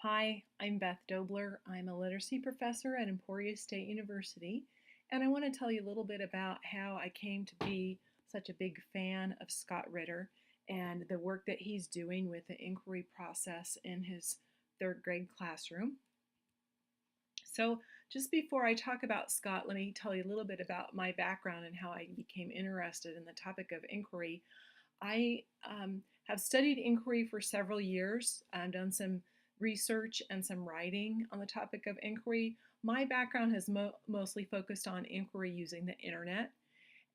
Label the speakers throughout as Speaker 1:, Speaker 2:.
Speaker 1: Hi, I'm Beth Dobler. I'm a literacy professor at Emporia State University, and I want to tell you a little bit about how I came to be such a big fan of Scott Ritter and the work that he's doing with the inquiry process in his third grade classroom. So, just before I talk about Scott, let me tell you a little bit about my background and how I became interested in the topic of inquiry. I have studied inquiry for several years. I've done some research and some writing on the topic of inquiry. My background has mostly focused on inquiry using the internet.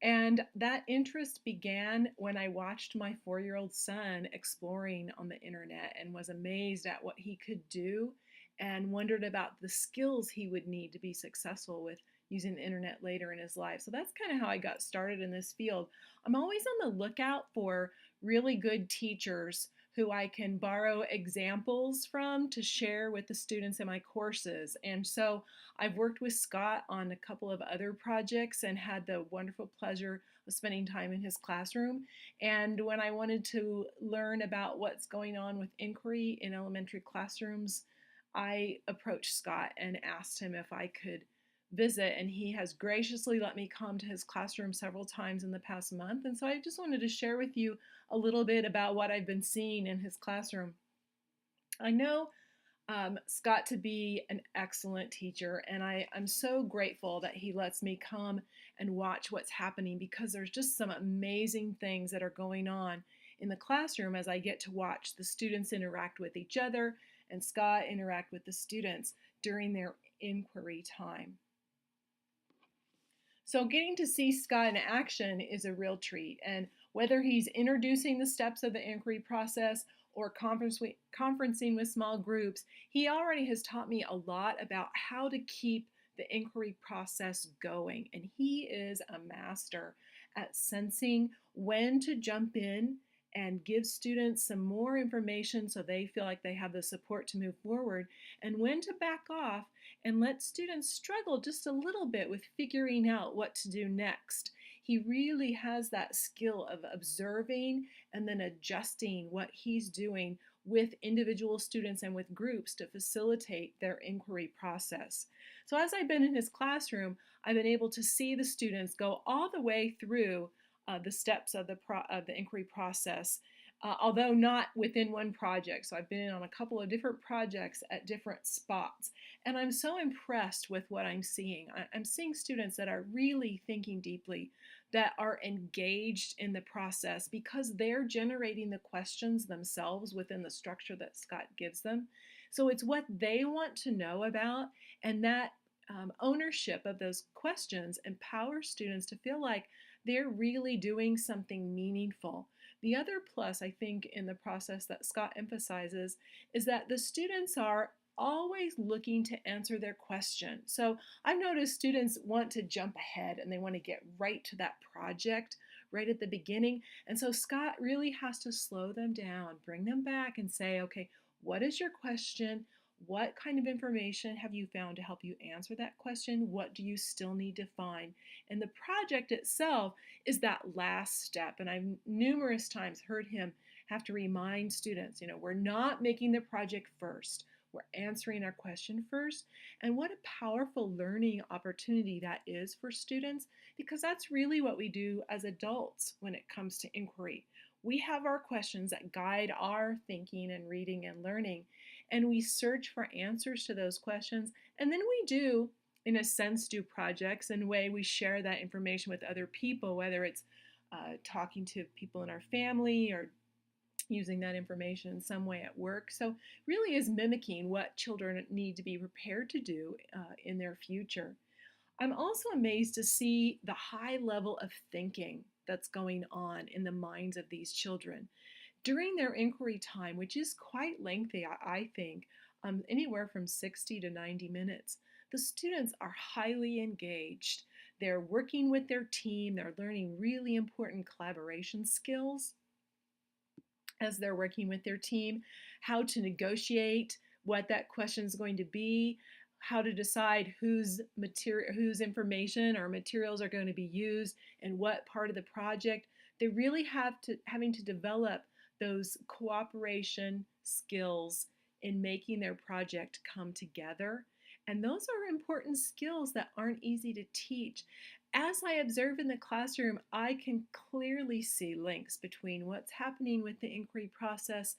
Speaker 1: And that interest began when I watched my 4-year-old son exploring on the internet and was amazed at what he could do and wondered about the skills he would need to be successful with using the internet later in his life. So that's kind of how I got started in this field. I'm always on the lookout for really good teachers who I can borrow examples from to share with the students in my courses. And so I've worked with Scott on a couple of other projects and had the wonderful pleasure of spending time in his classroom. And when I wanted to learn about what's going on with inquiry in elementary classrooms, I approached Scott and asked him if I could visit, and he has graciously let me come to his classroom several times in the past month. And so I just wanted to share with you a little bit about what I've been seeing in his classroom. I know Scott to be an excellent teacher, and I'm so grateful that he lets me come and watch what's happening because there's just some amazing things that are going on in the classroom as I get to watch the students interact with each other and Scott interact with the students during their inquiry time. So getting to see Scott in action is a real treat. And whether he's introducing the steps of the inquiry process or conferencing with small groups, he already has taught me a lot about how to keep the inquiry process going. And he is a master at sensing when to jump in and give students some more information so they feel like they have the support to move forward, and when to back off and let students struggle just a little bit with figuring out what to do next. He really has that skill of observing and then adjusting what he's doing with individual students and with groups to facilitate their inquiry process. So as I've been in his classroom, I've been able to see the students go all the way through the steps of the inquiry process, although not within one project. So I've been in on a couple of different projects at different spots. And I'm so impressed with what I'm seeing. I'm seeing students that are really thinking deeply, that are engaged in the process because they're generating the questions themselves within the structure that Scott gives them. So it's what they want to know about, and that ownership of those questions empowers students to feel like they're really doing something meaningful. The other plus, I think, in the process that Scott emphasizes is that the students are always looking to answer their question. So I've noticed students want to jump ahead and they want to get right to that project right at the beginning. And so Scott really has to slow them down, bring them back and say, okay, what is your question? What kind of information have you found to help you answer that question? What do you still need to find? And the project itself is that last step. And I've numerous times heard him have to remind students, we're not making the project first. We're answering our question first. And what a powerful learning opportunity that is for students, because that's really what we do as adults when it comes to inquiry. We have our questions that guide our thinking and reading and learning, and we search for answers to those questions. And then we do, in a sense, do projects in a way we share that information with other people, whether it's talking to people in our family or using that information in some way at work. So really is mimicking what children need to be prepared to do in their future. I'm also amazed to see the high level of thinking that's going on in the minds of these children. During their inquiry time, which is quite lengthy, I think, anywhere from 60 to 90 minutes, the students are highly engaged. They're working with their team, they're learning really important collaboration skills as they're working with their team, how to negotiate what that question is going to be, how to decide whose information or materials are going to be used and what part of the project. They really having to develop those cooperation skills in making their project come together. And those are important skills that aren't easy to teach. As I observe in the classroom, I can clearly see links between what's happening with the inquiry process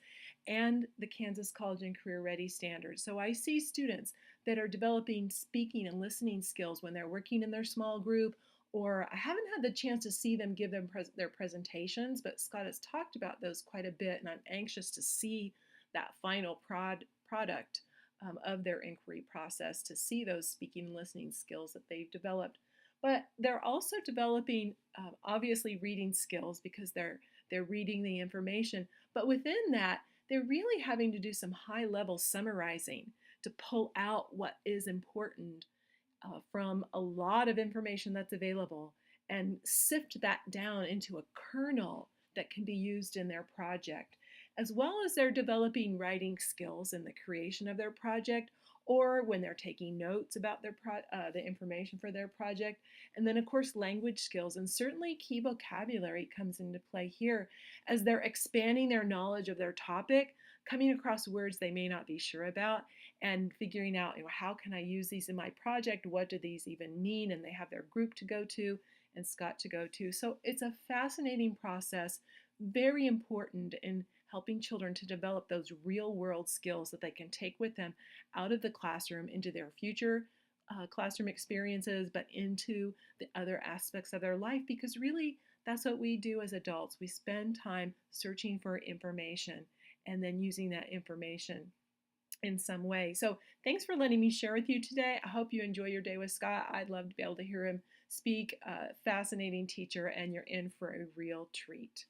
Speaker 1: and the Kansas College and Career Ready standards. So I see students that are developing speaking and listening skills when they're working in their small group, or I haven't had the chance to see them give them their presentations, but Scott has talked about those quite a bit, and I'm anxious to see that final product of their inquiry process, to see those speaking and listening skills that they've developed. But they're also developing obviously reading skills because they're reading the information. But within that, they're really having to do some high level summarizing to pull out what is important from a lot of information that's available and sift that down into a kernel that can be used in their project, as well as they're developing writing skills in the creation of their project or when they're taking notes about the information for their project. And then, of course, language skills, and certainly key vocabulary comes into play here as they're expanding their knowledge of their topic, coming across words they may not be sure about, and figuring out, how can I use these in my project? What do these even mean? And they have their group to go to and Scott to go to. So it's a fascinating process, very important in helping children to develop those real world skills that they can take with them out of the classroom into their future classroom experiences, but into the other aspects of their life, because really that's what we do as adults. We spend time searching for information and then using that information in some way. So thanks for letting me share with you today. I hope you enjoy your day with Scott. I'd love to be able to hear him speak. Fascinating teacher, and you're in for a real treat.